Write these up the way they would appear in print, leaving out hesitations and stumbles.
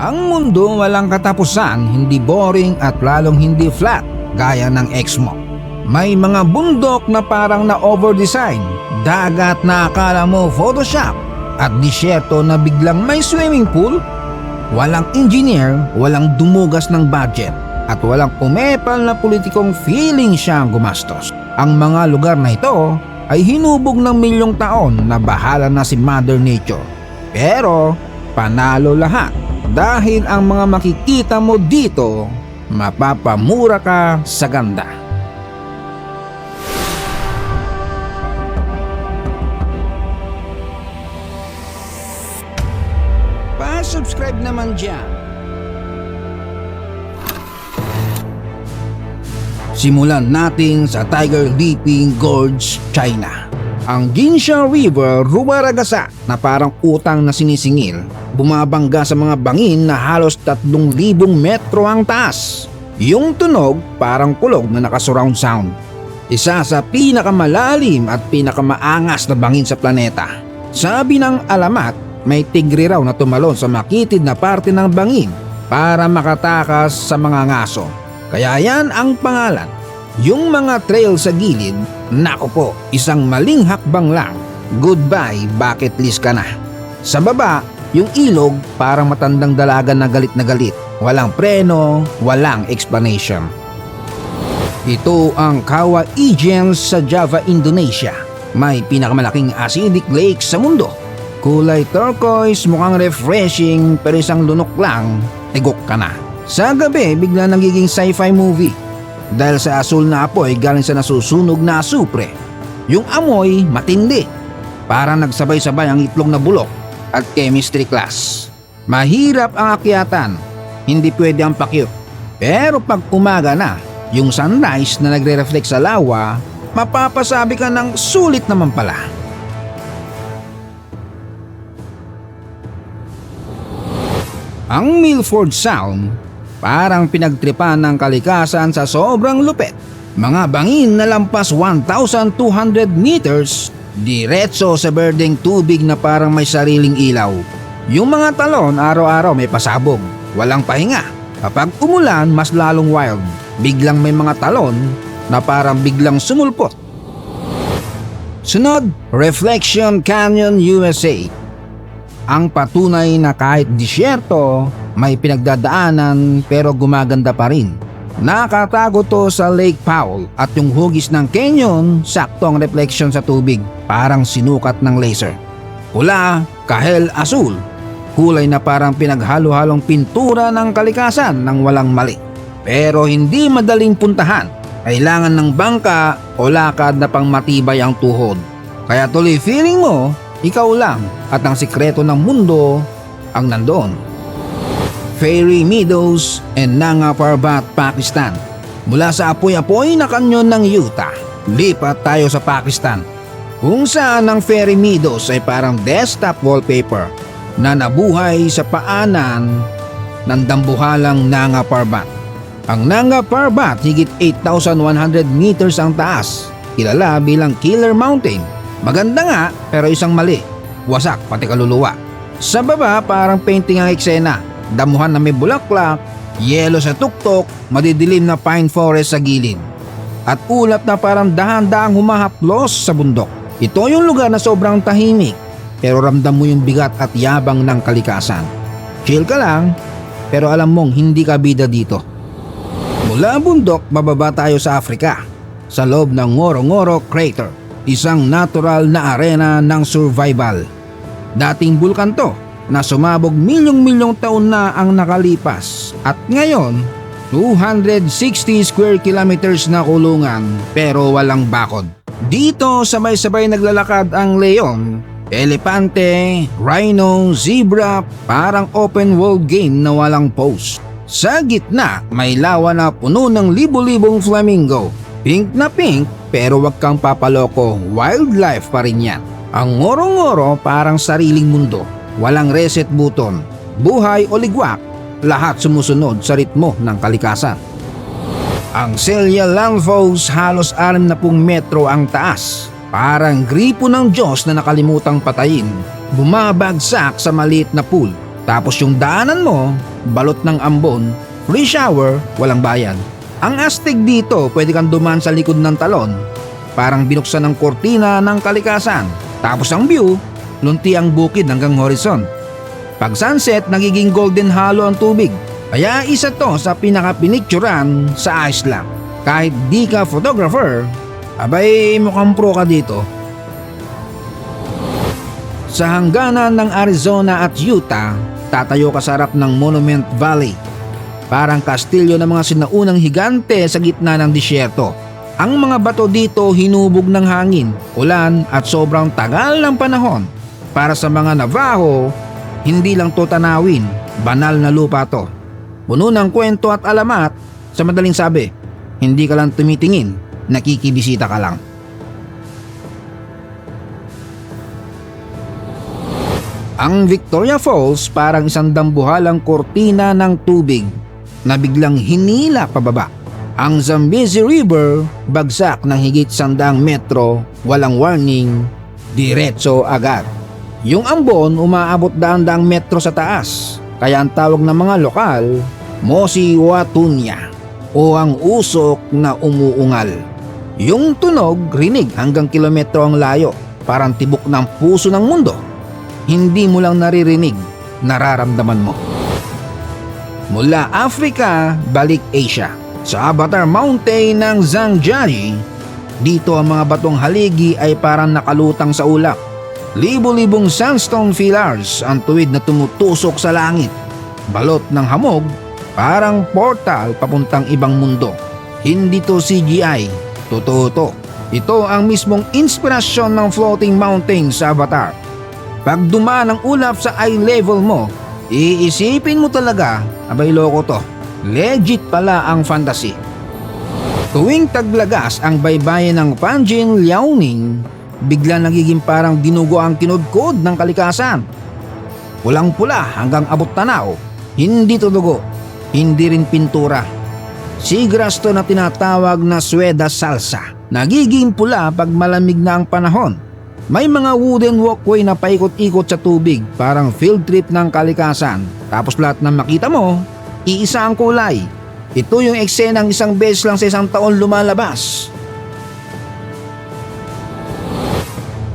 Ang mundo walang katapusan, hindi boring at lalong hindi flat gaya ng ex mo. May mga bundok na parang na-overdesign, dagat na akala mo Photoshop, at disyerto na biglang may swimming pool. Walang engineer, walang dumugas ng budget, at walang pumepal na politikong feeling siyang gumastos. Ang mga lugar na ito ay hinubog ng milyong taon na bahala na si Mother Nature. Pero panalo lahat dahil ang mga makikita mo dito, mapapamura ka sa ganda. Pa-subscribe naman dyan. Simulan natin sa Tiger Leaping Gorge, China. Ang Jinsha River rumaragasa na parang utang na sinisingil. Bumabangga sa mga bangin na halos 3,000 metro ang taas. Yung tunog parang kulog na naka-surround sound. Isa sa pinakamalalim at pinakamaangas na bangin sa planeta. Sabi ng alamat, may tigre raw na tumalon sa makitid na parte ng bangin para makatakas sa mga ngaso. Kaya yan ang pangalan. Yung mga trail sa gilid, nako po, isang maling hakbang lang. Goodbye, bucket list ka na. Sa baba, yung ilog parang matandang dalaga na galit na galit. Walang preno, walang explanation. Ito ang Kawah Ijen sa Java, Indonesia. May pinakamalaking acidic lake sa mundo. Kulay turquoise, mukhang refreshing, pero isang lunok lang, tigok ka na. Sa gabi, bigla nagiging sci-fi movie. Dahil sa asul na apoy galing sa nasusunog na asupre. Yung amoy matindi. Parang nagsabay-sabay ang itlog na bulok at chemistry class. Mahirap ang akyatan. Hindi pwede ang pakyut. Pero pag umaga na, yung sunrise na nagre-reflect sa lawa, mapapasabi ka ng sulit naman pala. Ang Milford Sound parang pinagtripan ng kalikasan sa sobrang lupit. Mga bangin na lampas 1,200 meters, diretso sa berdeng tubig na parang may sariling ilaw. Yung mga talon araw-araw may pasabog, walang pahinga. Kapag umulan, mas lalong wild. Biglang may mga talon na parang biglang sumulpot. Sunod, Reflection Canyon, USA. Ang patunay na kahit disyerto, may pinagdadaanan pero gumaganda pa rin. Nakatago to sa Lake Powell at yung hugis ng canyon, saktong reflection sa tubig, parang sinukat ng laser. Pula, kahel, asul, kulay na parang pinaghalo-halong pintura ng kalikasan ng walang mali. Pero hindi madaling puntahan, kailangan ng bangka o lakad na pang matibay ang tuhod. Kaya tuloy feeling mo, ikaw lang at ang sikreto ng mundo ang nandoon. Fairy Meadows and Nanga Parbat, Pakistan. Mula sa apoy-apoy na kanyon ng Utah, lipat tayo sa Pakistan, kung saan ang Fairy Meadows ay parang desktop wallpaper na nabuhay sa paanan ng dambuhalang Nanga Parbat. Ang Nanga Parbat higit 8,100 meters ang taas, kilala bilang Killer Mountain. Maganda nga pero isang mali, wasak pati kaluluwa. Sa baba parang painting ang eksena, damuhan na may bulaklak, yelo sa tuktok, madidilim na pine forest sa gilid, at ulap na parang dahan-dahang humahaplos sa bundok. Ito yung lugar na sobrang tahimik pero ramdam mo yung bigat at yabang ng kalikasan. Chill ka lang pero alam mong hindi ka bida dito. Mula bundok bababa tayo sa Africa, sa loob ng Ngorongoro Crater, isang natural na arena ng survival. Dating bulkan to na sumabog milyong-milyong taon na ang nakalipas at ngayon 260 square kilometers na kulungan pero walang bakod. Dito sabay-sabay naglalakad ang leon, elepante, rhino, zebra, parang open world game na walang pause. Sa gitna may lawa na puno ng libo-libong flamingo. Pink na pink pero wag kang papaloko, wildlife pa rin yan. Ang Ngorongoro parang sariling mundo, walang reset button, buhay o ligwak, lahat sumusunod sa ritmo ng kalikasan. Ang Celia Lanfos halos 60 metro ang taas, parang gripo ng Diyos na nakalimutang patayin, bumabagsak sa maliit na pool. Tapos yung daanan mo, balot ng ambon, free shower, walang bayad. Ang astig dito, pwede kang dumaan sa likod ng talon. Parang binuksan ng kortina ng kalikasan. Tapos ang view, lunti ang bukid hanggang horizon. Pag sunset, nagiging golden halo ang tubig. Kaya isa to sa pinaka-pinicturan sa isla. Kahit di ka photographer, abay mukhang pro ka dito. Sa hangganan ng Arizona at Utah, tatayo ka sa harap ng Monument Valley. Parang kastilyo ng mga sinaunang higante sa gitna ng disyerto. Ang mga bato dito hinubog ng hangin, ulan at sobrang tagal ng panahon. Para sa mga Navajo, hindi lang to tanawin, banal na lupa to. Puno ng kwento at alamat, sa madaling sabi, hindi ka lang tumitingin, nakikibisita ka lang. Ang Victoria Falls parang isang dambuhalang kortina ng tubig na biglang hinila pababa. Ang Zambezi River, bagsak ng higit 100 metro, walang warning, diretso agad. Yung ambon umaabot daang metro sa taas, kaya ang tawag ng mga lokal, Mosi Watunya o ang usok na umuungal. Yung tunog rinig hanggang kilometro ang layo, parang tibok ng puso ng mundo. Hindi mo lang naririnig, nararamdaman mo. Mula Africa, balik Asia. Sa Avatar Mountain ng Zhangjiajie, dito ang mga batong haligi ay parang nakalutang sa ulap. Libo-libong sandstone pillars ang tuwid na tumutusok sa langit. Balot ng hamog, parang portal papuntang ibang mundo. Hindi to CGI, totoo to. Ito ang mismong inspirasyon ng floating mountain sa Avatar. Pag dumaan ang ulap sa eye level mo, iisipin mo talaga, abay loko to. Legit pala ang fantasy. Tuwing taglagas ang baybayin ng Panjin Liaoning, bigla nagiging parang dinugo ang kinudkod ng kalikasan. Pulang-pula hanggang abot tanaw, hindi to dugo, hindi rin pintura. Seagrass to na tinatawag na Sueda salsa. Nagiging pula pag malamig na ang panahon. May mga wooden walkway na paikot-ikot sa tubig, parang field trip ng kalikasan. Tapos lahat ng makita mo, iisa ang kulay. Ito yung eksenang isang beses lang sa isang taon lumalabas.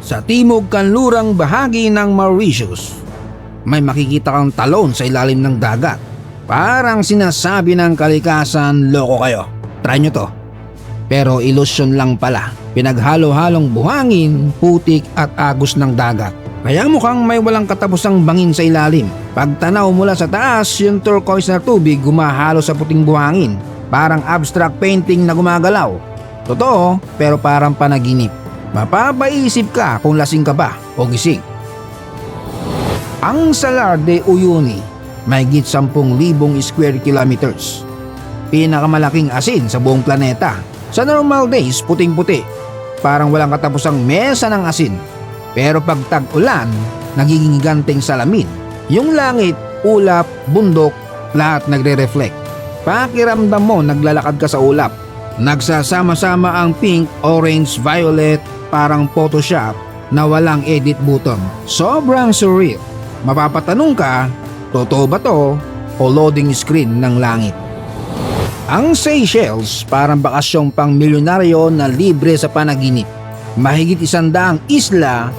Sa timog kanlurang bahagi ng Mauritius, may makikita kang talon sa ilalim ng dagat. Parang sinasabi ng kalikasan, loko kayo, try nyo to. Pero ilusyon lang pala, pinaghalo-halong buhangin, putik at agos ng dagat. Kaya mukhang may walang katapusang bangin sa ilalim. Pagtanaw mula sa taas, yung turquoise na tubig gumahalo sa puting buhangin. Parang abstract painting na gumagalaw. Totoo, pero parang panaginip. Mapapaisip ka kung lasing ka ba o gising. Ang Salar de Uyuni, may higit 10,000 square kilometers. Pinakamalaking asin sa buong planeta. Sa normal days, puting-puti. Parang walang katapusang mesa ng asin. Pero pag tag-ulan, nagiging ganteng salamin. Yung langit, ulap, bundok, lahat nagre-reflect. Pakiramdam mo naglalakad ka sa ulap. Nagsasama-sama ang pink, orange, violet, parang Photoshop na walang edit button. Sobrang surreal. Mapapatanong ka, totoo ba to o loading screen ng langit? Ang Seychelles parang bakasyong pang milyonaryo na libre sa panaginip. Mahigit 100 isla,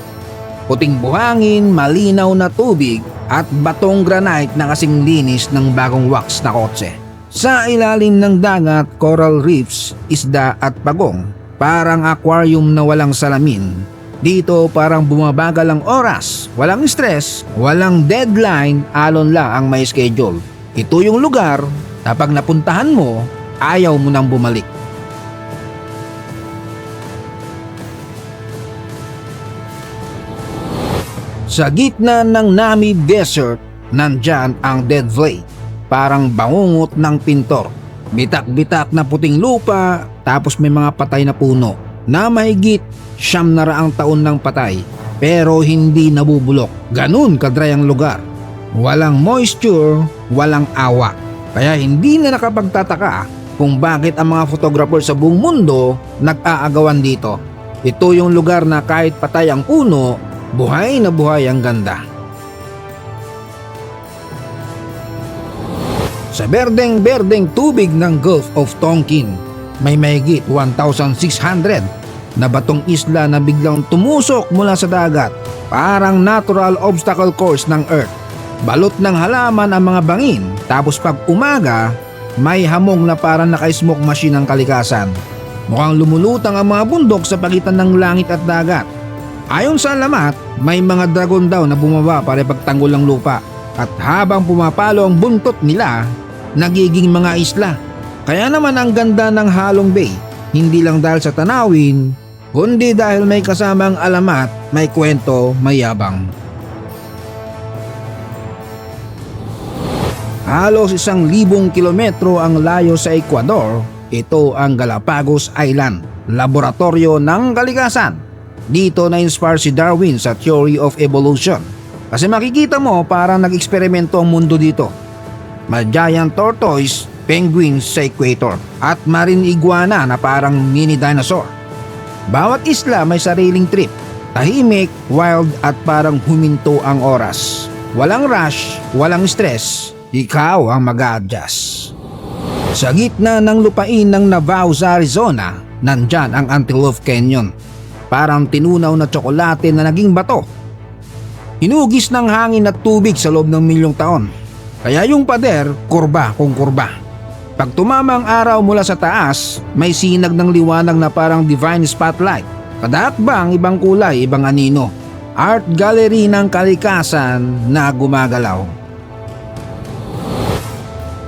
puting buhangin, malinaw na tubig at batong granite na kasing linis ng bagong wax na kotse. Sa ilalim ng dagat, coral reefs, isda at pagong, parang aquarium na walang salamin. Dito parang bumabagal ang oras, walang stress, walang deadline, alon lang ang may schedule. Ito yung lugar na pag napuntahan mo, ayaw mo nang bumalik. Sa gitna ng Namib Desert, nandyan ang Dead Valley. Parang bangungot ng pintor. Bitak-bitak na puting lupa, tapos may mga patay na puno na mahigit 900 taon ng patay, pero hindi nabubulok. Ganun kadry ang lugar. Walang moisture, walang awa. Kaya hindi na nakapagtataka kung bakit ang mga photographer sa buong mundo nag-aagawan dito. Ito yung lugar na kahit patay ang puno, buhay na buhay ang ganda. Sa berdeng-berdeng tubig ng Gulf of Tonkin, may mahigit 1,600 na batong isla na biglang tumusok mula sa dagat, parang natural obstacle course ng Earth. Balot ng halaman ang mga bangin, tapos pag umaga, may hamog na parang naka-smoke machine ang kalikasan. Mukhang lumulutang ang mga bundok sa pagitan ng langit at dagat. Ayon sa alamat, may mga dragon daw na bumaba para ipagtanggol ang lupa. At habang pumapalo ang buntot nila, nagiging mga isla. Kaya naman ang ganda ng Halong Bay, hindi lang dahil sa tanawin, kundi dahil may kasamang alamat, may kwento, may yabang. Halos 1,000 kilometro ang layo sa Ecuador, ito ang Galapagos Island, laboratorio ng kalikasan. Dito na-inspire si Darwin sa theory of evolution. Kasi makikita mo parang nag-eksperimento ang mundo dito. May giant tortoise, penguins sa equator, at marine iguana na parang mini dinosaur. Bawat isla may sariling trip, tahimik, wild at parang huminto ang oras. Walang rush, walang stress, ikaw ang mag-a-adjust. Sa gitna ng lupain ng Navajo sa Arizona, nandyan ang Antelope Canyon. Parang tinunaw na tsokolate na naging bato. Hinugis ng hangin at tubig sa loob ng milyong taon. Kaya yung pader, kurba kung kurba. Pag tumama ang araw mula sa taas, may sinag ng liwanag na parang divine spotlight. Kada hakbang ibang kulay, ibang anino. Art gallery ng kalikasan na gumagalaw.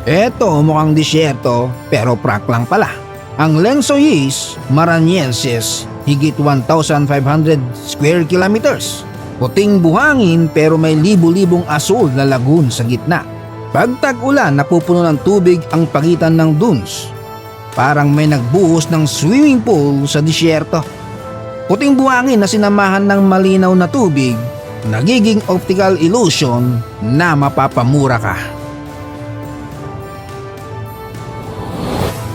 Eto mukhang disyerto pero prak lang pala. Ang Lensoyis Maranhenses, higit 1,500 square kilometers. Puting buhangin pero may libu-libong asul na lagoon sa gitna. Pag tag-ulan napupuno ng tubig ang pagitan ng dunes. Parang may nagbuhos ng swimming pool sa disyerto. Puting buhangin na sinamahan ng malinaw na tubig, nagiging optical illusion na mapapamura ka.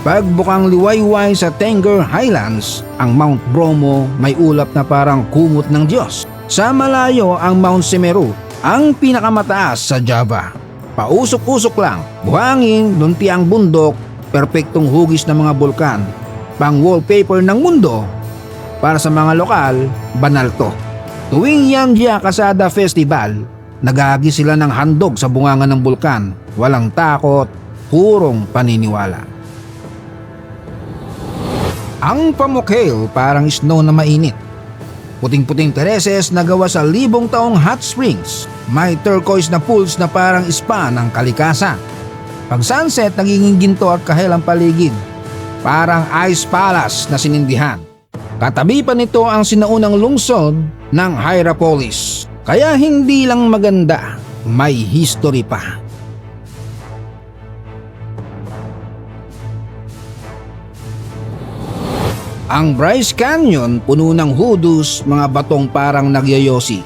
Pagbukang liwayway sa Tanger Highlands, ang Mount Bromo may ulap na parang kumot ng Diyos. Sa malayo ang Mount Semeru, ang pinakamataas sa Java. Pausok-usok lang, buhangin, luntiang bundok, perpektong hugis ng mga bulkan. Pang wallpaper ng mundo, para sa mga lokal, banal to. Tuwing Yandia Kasada Festival, nagagi sila ng handog sa bungangan ng bulkan. Walang takot, purong paniniwala. Ang Pamukhail parang snow na mainit. Puting-puting tereses na gawa sa libong taong hot springs. May turquoise na pools na parang spa ng kalikasan. Pag sunset, nagiging ginto at kahel ang paligid. Parang ice palace na sinindihan. Katabi pa nito ang sinaunang lungsod ng Hierapolis. Kaya hindi lang maganda, may history pa. Ang Bryce Canyon puno ng hudus, mga batong parang nagyoyosi.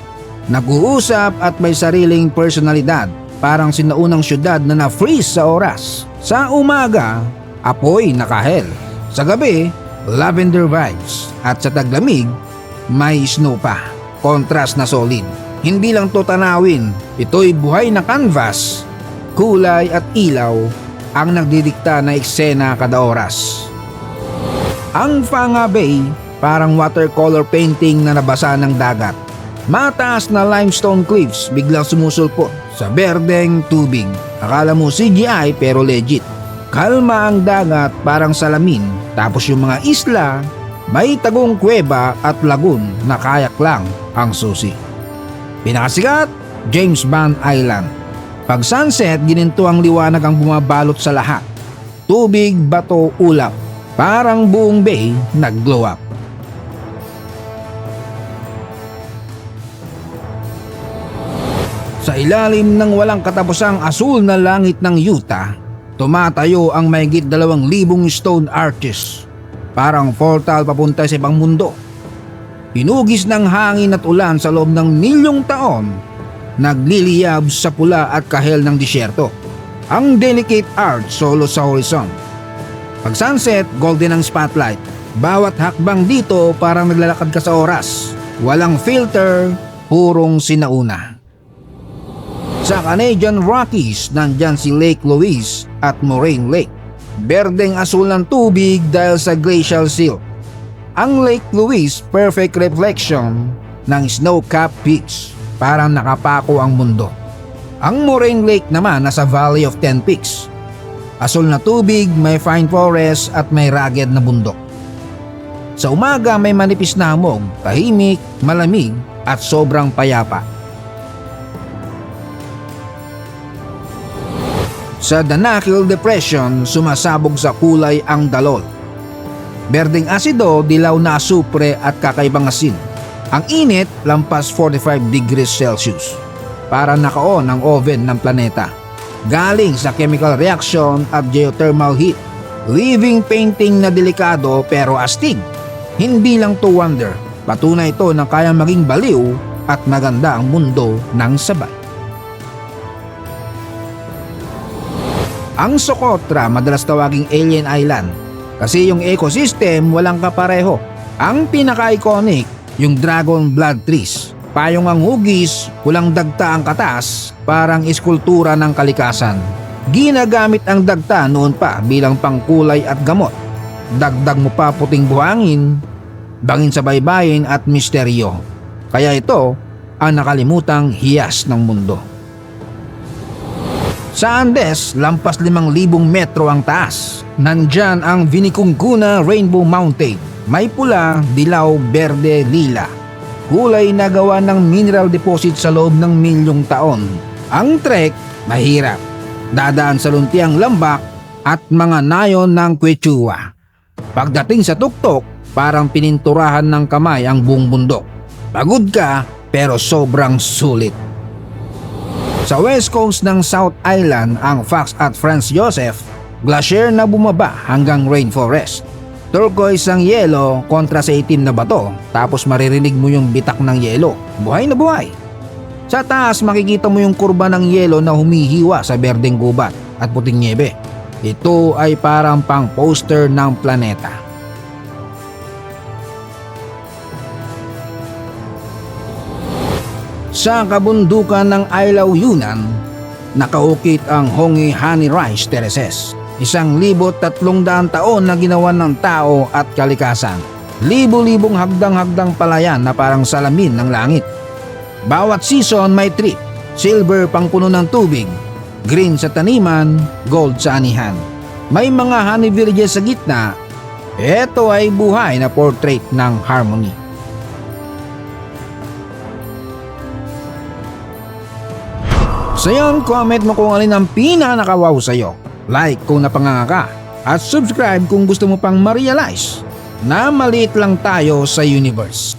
Nag-uusap at may sariling personalidad, parang sinaunang syudad na na-freeze sa oras. Sa umaga, apoy na kahel. Sa gabi, lavender vibes. At sa taglamig, may snow pa. Contrast na solid. Hindi lang to tanawin, ito'y buhay na canvas. Kulay at ilaw ang nagdidikta na eksena kada oras. Ang Phang Bay, parang watercolor painting na nabasa ng dagat. Mataas na limestone cliffs biglang sumusulpot sa berdeng tubig. Akala mo CGI pero legit. Kalma ang dagat parang salamin, tapos yung mga isla, may tagong kuweba at lagoon na kayak lang ang susi. Pinakasikat, James Bond Island. Pag sunset, gininto ang liwanag ang bumabalot sa lahat. Tubig, bato, ulap. Parang buong bay nag-glow up. Sa ilalim ng walang katapusang asul na langit ng Utah, tumatayo ang mahigit 2,000 stone arches. Parang portal papunta sa ibang mundo. Hinugis ng hangin at ulan sa loob ng milyong taon, nagliliyab sa pula at kahel ng disyerto. Ang delicate art solo sa horizon. Pag sunset, golden ang spotlight. Bawat hakbang dito parang naglalakad ka sa oras. Walang filter, purong sinauna. Sa Canadian Rockies, nandyan si Lake Louise at Moraine Lake. Berdeng asul ng tubig dahil sa glacial silt. Ang Lake Louise, perfect reflection ng snow-capped peaks. Parang nakapako ang mundo. Ang Moraine Lake naman nasa Valley of Ten Peaks. Asul na tubig, may fine forest at may rugged na bundok. Sa umaga may manipis na hamog, tahimik, malamig at sobrang payapa. Sa Danakil Depression, sumasabog sa kulay ang Dalol. Berdeng asido, dilaw na asupre at kakaibang asin. Ang init, lampas 45 degrees Celsius. Para nakaon ang oven ng planeta. Galing sa chemical reaction at geothermal heat. Living painting na delikado pero astig. Hindi lang to wonder, patunay ito na kayang maging baliw at maganda ang mundo ng sabay. Ang Socotra madalas tawaging Alien Island kasi yung ecosystem walang kapareho. Ang pinaka-iconic, yung Dragon Blood Trees. Payong ang hugis, walang dagta ang katas, parang iskultura ng kalikasan. Ginagamit ang dagta noon pa bilang pangkulay at gamot. Dagdag mo pa puting buhangin, bangin sa baybayin at misteryo. Kaya ito ang nakalimutang hiyas ng mundo. Sa Andes, lampas 5,000 metro ang taas. Nandyan ang Vinicunguna Rainbow Mountain. May pula, dilaw, berde, lila. Kulay na gawa ng mineral deposit sa loob ng milyong taon. Ang trek, mahirap. Dadaan sa luntiang lambak at mga nayon ng Quechua. Pagdating sa tuktok, parang pininturahan ng kamay ang buong bundok. Pagod ka pero sobrang sulit. Sa west coast ng South Island, ang Fox at Franz Joseph, glacier na bumaba hanggang rainforest. Turquoise ang yelo kontra sa itim na bato, tapos maririnig mo yung bitak ng yelo. Buhay na buhay. Sa taas makikita mo yung kurba ng yelo na humihiwa sa berdeng gubat at puting niebe. Ito ay parang pang poster ng planeta. Sa kabundukan ng Islaw, Yunnan, nakaukit ang Hongi Honey Rice Terraces. 1,300 taon na ginawa ng tao at kalikasan. Libo-libong hagdang-hagdang palayan na parang salamin ng langit. Bawat season may trip. Silver pang puno ng tubig, green sa taniman, gold sa anihan. May mga honey villages sa gitna. Ito ay buhay na portrait ng harmony. Sa yon, comment mo kung alin ang pinaka-nakawaw sa'yo. Like kung napanganga ka at subscribe kung gusto mo pang ma-realize na maliit lang tayo sa universe.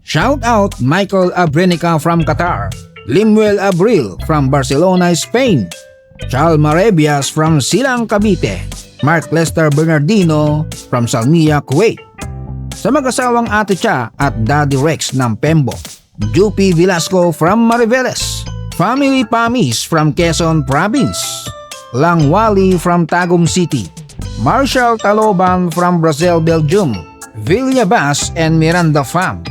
Shout out Michael Abrenica from Qatar, Limuel Abril from Barcelona, Spain, Chal Marebias from Silang, Cavite, Mark Lester Bernardino from Salmiya, Kuwait. Sa mag-asawang Ate Cha at Daddy Rex ng Pembo, Jupi Velasco from Mariveles, Family Pamis from Quezon Province, Lang Wali from Tagum City, Marshall Taloban from Brazil, Belgium, Villa Bas and Miranda Fam,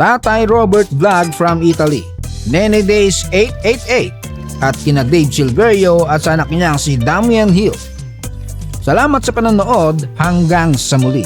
Tatay Robert Vlog from Italy, Nene Days 888 at kina Dave Silverio at sa anak niya si Damian Hill. Salamat sa panonood, hanggang sa muli.